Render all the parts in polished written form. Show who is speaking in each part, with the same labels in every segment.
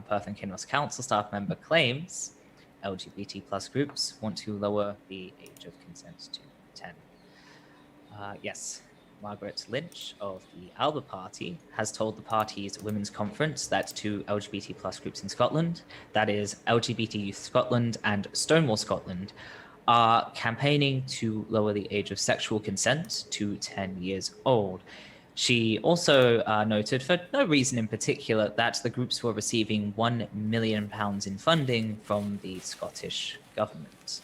Speaker 1: Perth and Kinross council staff member claims LGBT plus groups want to lower the age of consent to 10. Yes, Margaret Lynch of the Alba Party has told the party's Women's Conference that two LGBT plus groups in Scotland, that is LGBT Youth Scotland and Stonewall Scotland, are campaigning to lower the age of sexual consent to 10 years old. She also noted, for no reason in particular, that the groups were receiving £1 million in funding from the Scottish government.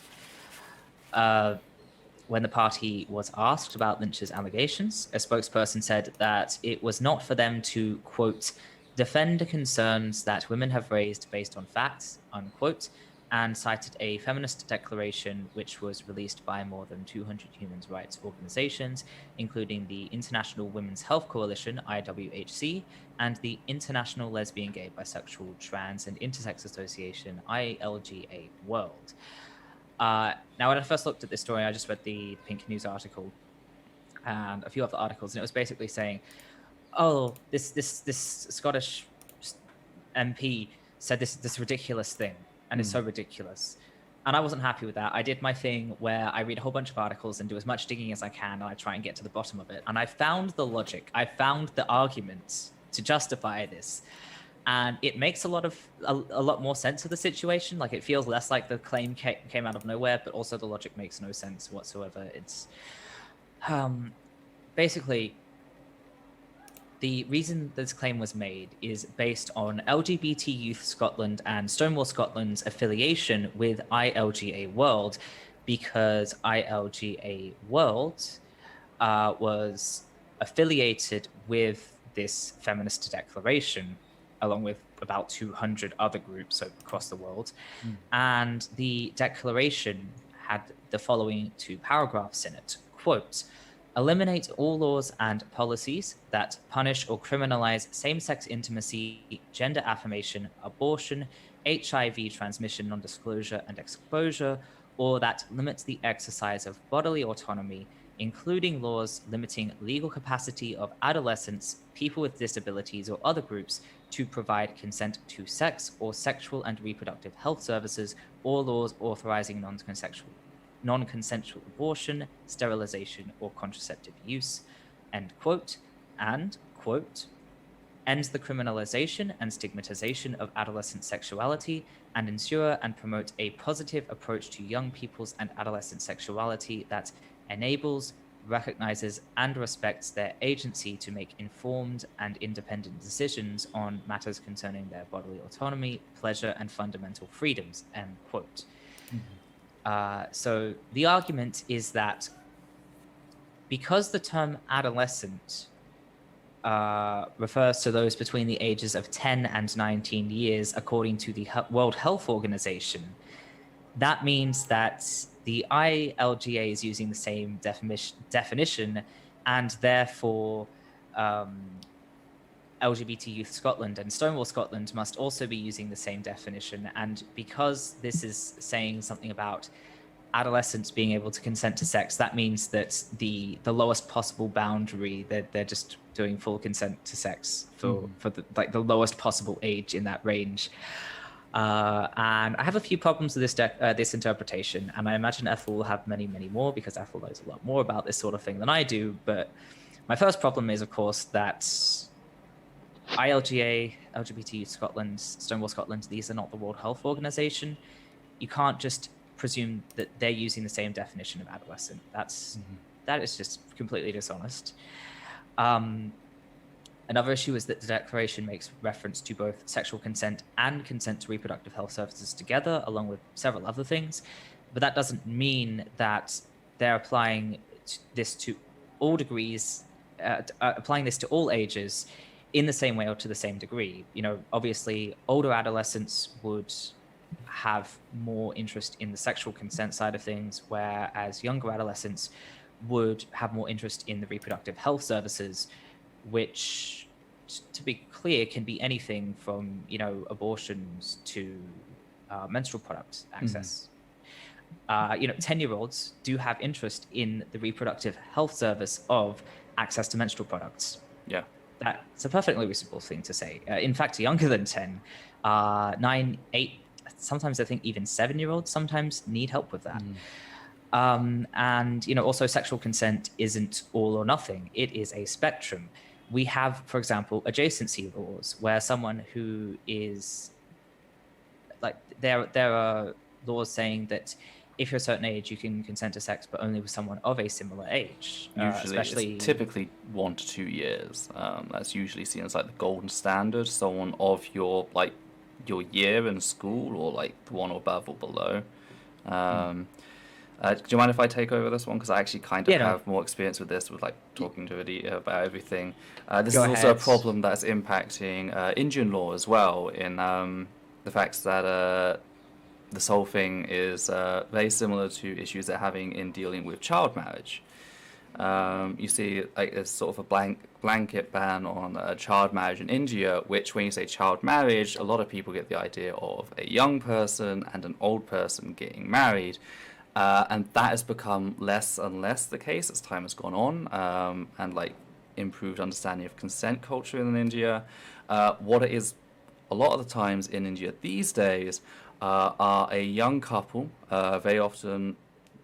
Speaker 1: When the party was asked about Lynch's allegations, a spokesperson said that it was not for them to, quote, defend concerns that women have raised based on facts, unquote, and cited a feminist declaration which was released by more than 200 human rights organizations, including the International Women's Health Coalition, IWHC, and the International Lesbian, Gay, Bisexual, Trans, and Intersex Association, ILGA World. Now, when I first looked at this story, I just read the Pink News article and a few other articles, and it was basically saying, oh, this Scottish MP said this ridiculous thing, and it's so ridiculous. And I wasn't happy with that. I did my thing where I read a whole bunch of articles and do as much digging as I can, and I try and get to the bottom of it. And I found the logic. I found the arguments to justify this. And it makes a lot more sense of the situation. Like, it feels less like the claim came out of nowhere, but also the logic makes no sense whatsoever. It's basically, the reason this claim was made is based on LGBT Youth Scotland and Stonewall Scotland's affiliation with ILGA World, because ILGA World was affiliated with this feminist declaration, along with about 200 other groups across the world. And the declaration had the following two paragraphs in it, quote, eliminate all laws and policies that punish or criminalize same-sex intimacy, gender affirmation, abortion, HIV transmission, non-disclosure and exposure, or that limits the exercise of bodily autonomy, including laws limiting legal capacity of adolescents, people with disabilities, or other groups to provide consent to sex or sexual and reproductive health services, or laws authorizing non-consensual abortion, sterilization, or contraceptive use, end quote, and, quote, ends the criminalization and stigmatization of adolescent sexuality and ensure and promote a positive approach to young people's and adolescent sexuality that enables, recognizes, and respects their agency to make informed and independent decisions on matters concerning their bodily autonomy, pleasure, and fundamental freedoms, end quote. So the argument is that because the term adolescent refers to those between the ages of 10 and 19 years, according to the World Health Organization, that means that the ILGA is using the same definition, and therefore LGBT Youth Scotland and Stonewall Scotland must also be using the same definition. And because this is saying something about adolescents being able to consent to sex, that means that the lowest possible boundary, they're just doing full consent to sex for the lowest possible age in that range. And I have a few problems with this interpretation, and I imagine Ethel will have many, many more, because Ethel knows a lot more about this sort of thing than I do. But my first problem is, of course, that ILGA, LGBT Scotland, Stonewall Scotland, these are not the World Health Organization. You can't just presume that they're using the same definition of adolescent. That is just completely dishonest. Another issue is that the declaration makes reference to both sexual consent and consent to reproductive health services together, along with several other things. But that doesn't mean that they're applying this to all degrees, applying this to all ages in the same way or to the same degree. You know, obviously, older adolescents would have more interest in the sexual consent side of things, whereas younger adolescents would have more interest in the reproductive health services, which, to be clear, can be anything from, abortions to menstrual product access. 10-year-olds do have interest in the reproductive health service of access to menstrual products.
Speaker 2: Yeah.
Speaker 1: That's a perfectly reasonable thing to say. In fact, younger than 10, 9, 8, sometimes I think even 7-year-olds sometimes need help with that. And, also sexual consent isn't all or nothing. It is a spectrum. We have, for example, adjacency laws where someone who is like, there are laws saying that if you're a certain age, you can consent to sex, but only with someone of a similar age.
Speaker 2: Usually,
Speaker 1: Especially,
Speaker 2: it's typically 1 to 2 years. That's usually seen as like the golden standard. Someone of your year in school, or like the one above or below. Do you mind if I take over this one? Because I actually kind of
Speaker 1: yeah, no,
Speaker 2: have more experience with this, with like talking to Aditya about everything. This
Speaker 1: go
Speaker 2: is also a
Speaker 1: ahead.
Speaker 2: problem that's impacting Indian law as well, in the fact that this whole thing is very similar to issues they're having in dealing with child marriage. You see, like, there's sort of a blanket ban on child marriage in India, which, when you say child marriage, a lot of people get the idea of a young person and an old person getting married. And that has become less and less the case as time has gone on, and like improved understanding of consent culture in India. What it is a lot of the times in India these days are a young couple, very often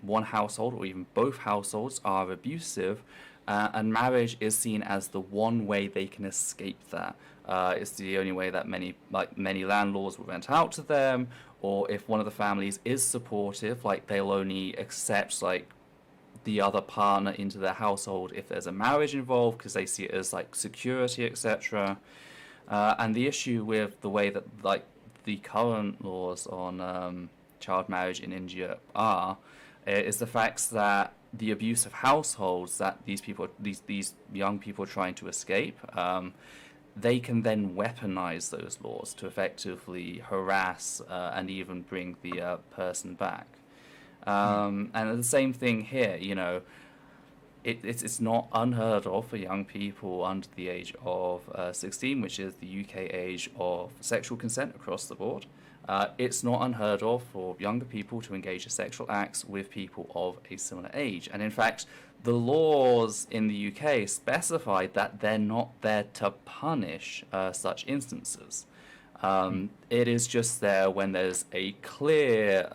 Speaker 2: one household or even both households are abusive, and marriage is seen as the one way they can escape that. It's the only way that many landlords will rent out to them, or if one of the families is supportive, like, they'll only accept like the other partner into their household if there's a marriage involved, because they see it as like security, etc. And the issue with the way that like the current laws on child marriage in India is the fact that the abusive households that these young people are trying to escape, they can then weaponize those laws to effectively harass and even bring the person back. And the same thing here, it's not unheard of for young people under the age of 16, which is the UK age of sexual consent across the board. It's not unheard of for younger people to engage in sexual acts with people of a similar age. And in fact, the laws in the UK specify that they're not there to punish such instances. It is just there when there's a clear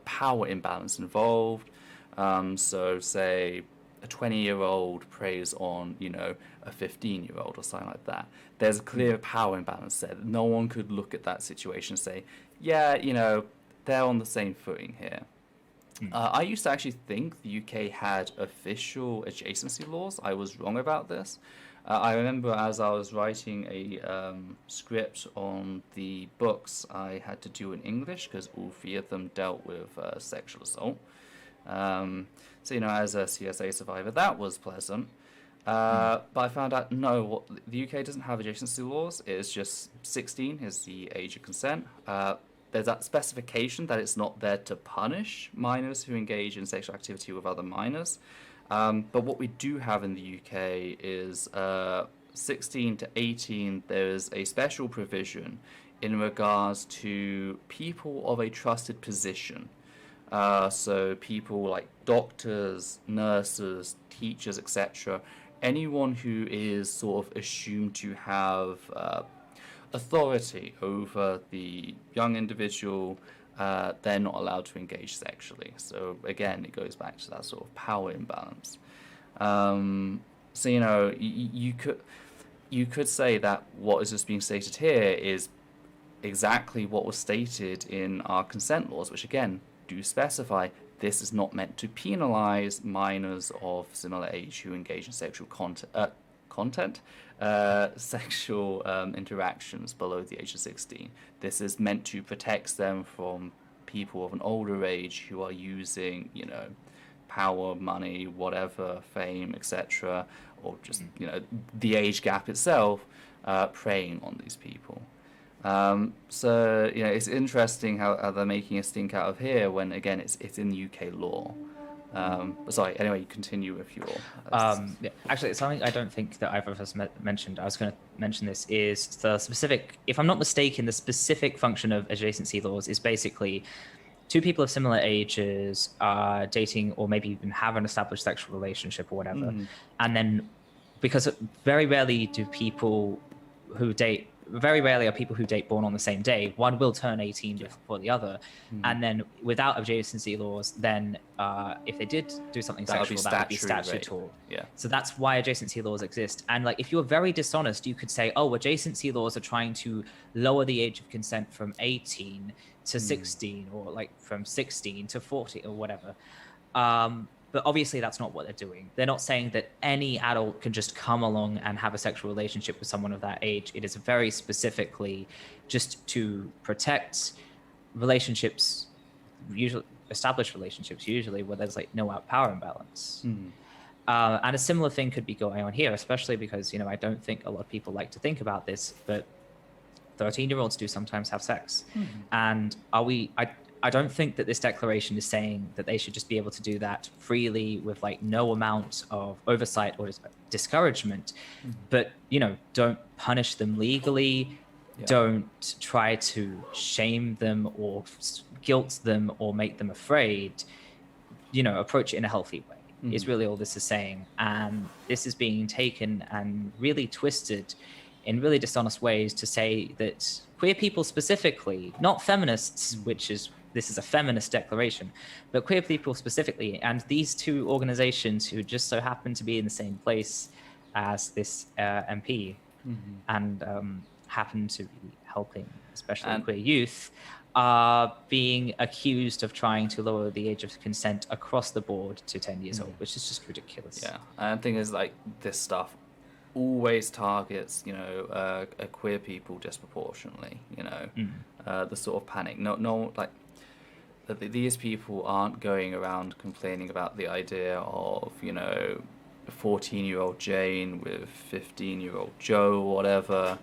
Speaker 2: power imbalance involved. So say a 20-year-old preys on, a 15-year-old or something like that. There's a clear power imbalance there. No one could look at that situation and say, yeah, they're on the same footing here. I used to actually think the UK had official adjacency laws. I was wrong about this. I remember as I was writing a script on the books I had to do in English, because all 3 of them dealt with sexual assault. So, as a CSA survivor, that was pleasant. But I found out, no, the UK doesn't have adjacency laws. It's just 16 is the age of consent. There's that specification that it's not there to punish minors who engage in sexual activity with other minors. But what we do have in the UK is 16 to 18, there's a special provision in regards to people of a trusted position. So people like doctors, nurses, teachers, etc. Anyone who is sort of assumed to have authority over the young individual, they're not allowed to engage sexually. So again, it goes back to that sort of power imbalance. So you could say that what is just being stated here is exactly what was stated in our consent laws, which again do specify this is not meant to penalize minors of similar age who engage in sexual sexual interactions below the age of 16. This is meant to protect them from people of an older age who are using, power, money, whatever, fame, etc., or just, the age gap itself, preying on these people. So it's interesting how they're making a stink out of here when, again, it's in the UK law. But sorry, anyway, you continue with your...
Speaker 1: Yeah, actually, it's something I don't think that either of us mentioned. I was going to mention this is the specific, if I'm not mistaken, the specific function of adjacency laws is basically 2 people of similar ages are dating or maybe even have an established sexual relationship or whatever. And then, because very rarely do people who date very rarely are people who date born on the same day. One will turn 18 before the other. And then without adjacency laws, then if they did do something
Speaker 2: That would be
Speaker 1: sexual, that would be
Speaker 2: statutory rape.
Speaker 1: statutory.
Speaker 2: Yeah.
Speaker 1: So that's why adjacency laws exist. And like, if you're very dishonest, you could say, oh, adjacency laws are trying to lower the age of consent from 18 to 16, or like from 16 to 40 or whatever. But obviously that's not what they're doing. They're not saying that any adult can just come along and have a sexual relationship with someone of that age. It is very specifically just to protect relationships, usually established relationships, usually where there's like no power imbalance. And a similar thing could be going on here, especially because, you know, I don't think a lot of people like to think about this, but 13-year-olds do sometimes have sex. And I don't think that this declaration is saying that they should just be able to do that freely with like no amount of oversight or discouragement, but, you know, don't punish them legally, don't try to shame them or guilt them or make them afraid, you know, approach it in a healthy way is really all this is saying. And this is being taken and really twisted in really dishonest ways to say that queer people specifically, not feminists, this is a feminist declaration, but queer people specifically, and these two organizations who just so happen to be in the same place as this MP and happen to be helping, especially queer youth, are being accused of trying to lower the age of consent across the board to 10 years old, which is just ridiculous.
Speaker 2: Yeah, and the thing is, like, this stuff always targets, you know, queer people disproportionately, you know, the sort of panic. No, like, these people aren't going around complaining about the idea of, you know, 14-year-old Jane with 15-year-old Joe or whatever,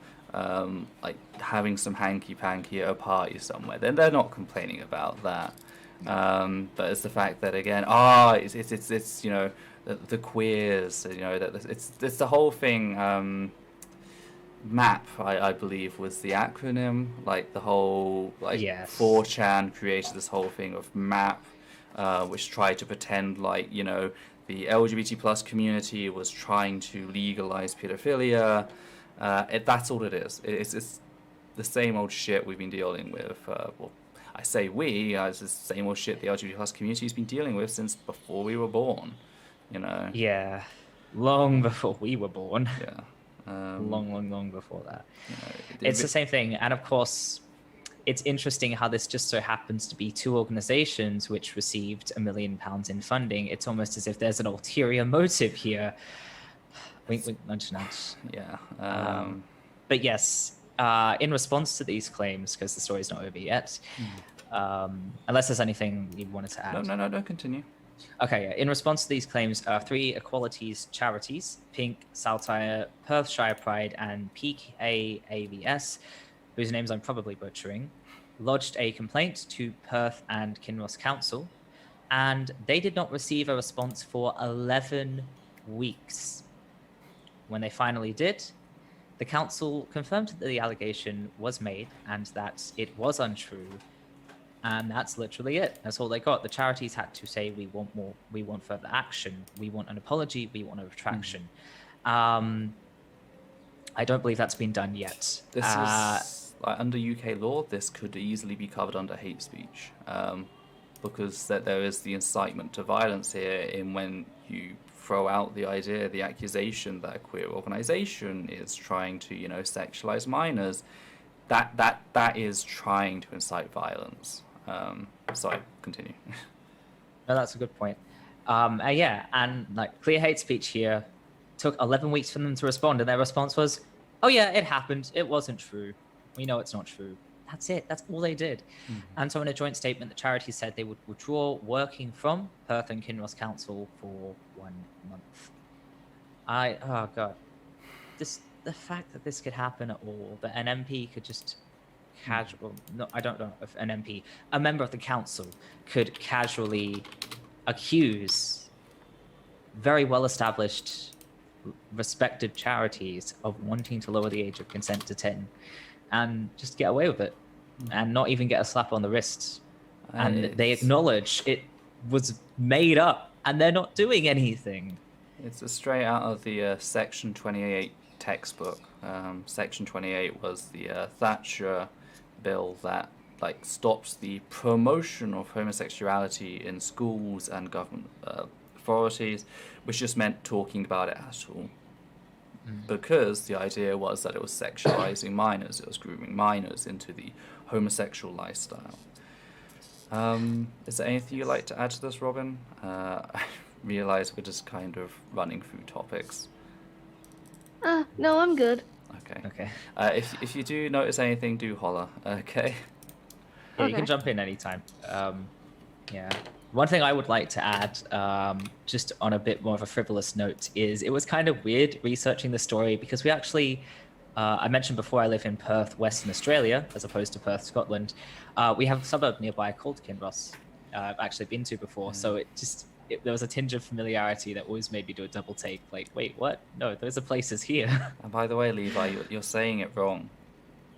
Speaker 2: like having some hanky-panky at a party somewhere. Then they're not complaining about that. But it's the fact that, again, it's you know, the queers, you know, that it's the whole thing. MAP, I believe, was the acronym. Like the whole, like, 4chan created this whole thing of MAP, which tried to pretend like, you know, the LGBT plus community was trying to legalize pedophilia. That's all it is. It's the same old shit we've been dealing with. Well, I say we, it's the same old shit the LGBT plus community has been dealing with since before we were born. You know.
Speaker 1: Yeah, long before we were born.
Speaker 2: Yeah.
Speaker 1: Long before that.
Speaker 2: You know,
Speaker 1: it's the same thing. And of course, it's interesting how this just so happens to be two organizations which received £1 million in funding. It's almost as if there's an ulterior motive here. Wink, wink, nudge, nudge.
Speaker 2: Yeah.
Speaker 1: But yes, in response to these claims, because the story's not over yet, unless there's anything you wanted to add.
Speaker 2: No, continue.
Speaker 1: Okay, yeah. In response to these claims, 3 equalities charities, Pink, Saltire, Perthshire Pride, and PKAVS, whose names I'm probably butchering, lodged a complaint to Perth and Kinross Council, and they did not receive a response for 11 weeks. When they finally did, the council confirmed that the allegation was made and that it was untrue. And that's literally it. That's all they got. The charities had to say, we want more, we want further action, we want an apology, we want a retraction. I don't believe that's been done yet.
Speaker 2: This is, like, under UK law, this could easily be covered under hate speech, because there is the incitement to violence here in when you throw out the idea, the accusation that a queer organisation is trying to, you know, sexualise minors. That is trying to incite violence. Sorry, continue.
Speaker 1: No, that's a good point. Yeah, and like clear hate speech here took 11 weeks for them to respond, and their response was, "Oh yeah, it happened. It wasn't true. We know it's not true." That's it. That's all they did. And so in a joint statement, the charity said they would withdraw working from Perth and Kinross Council for 1 month. Oh god, the fact that this could happen at all, that an MP could just I don't know if an MP, a member of the council, could casually accuse very well-established, respected charities of wanting to lower the age of consent to 10 and just get away with it and not even get a slap on the wrist. And they acknowledge it was made up and they're not doing anything.
Speaker 2: It's a straight out of the Section 28 textbook. Section 28 was the Thatcher bill that like stops the promotion of homosexuality in schools and government authorities, which just meant talking about it at all. Because the idea was that it was sexualizing minors, it was grooming minors into the homosexual lifestyle. Is there anything you'd like to add to this, Robin? I realize we're just kind of running through topics.
Speaker 3: No, I'm good.
Speaker 2: Okay.
Speaker 1: Okay.
Speaker 2: If you do notice anything, do holler. Okay.
Speaker 1: Yeah, you can
Speaker 3: Okay.
Speaker 1: jump in anytime. Yeah. One thing I would like to add, just on a bit more of a frivolous note, is it was kind of weird researching the story because we actually, I mentioned before I live in Perth, Western Australia, as opposed to Perth, Scotland. We have a suburb nearby called Kinross. I've actually been to before, so there was a tinge of familiarity that always made me do a double take. Like, wait, what? No, those are places here.
Speaker 2: And by the way, Levi, you're saying it wrong.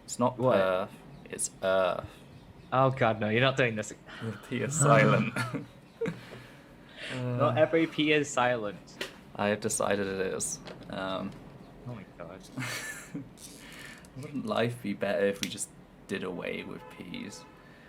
Speaker 2: It's not
Speaker 1: What?
Speaker 2: Perth, it's Earth.
Speaker 1: Oh God, no! You're not doing this.
Speaker 2: The P is silent.
Speaker 1: Not every P is silent.
Speaker 2: I have decided it is.
Speaker 1: Oh my God.
Speaker 2: Wouldn't life be better if we just did away with P's?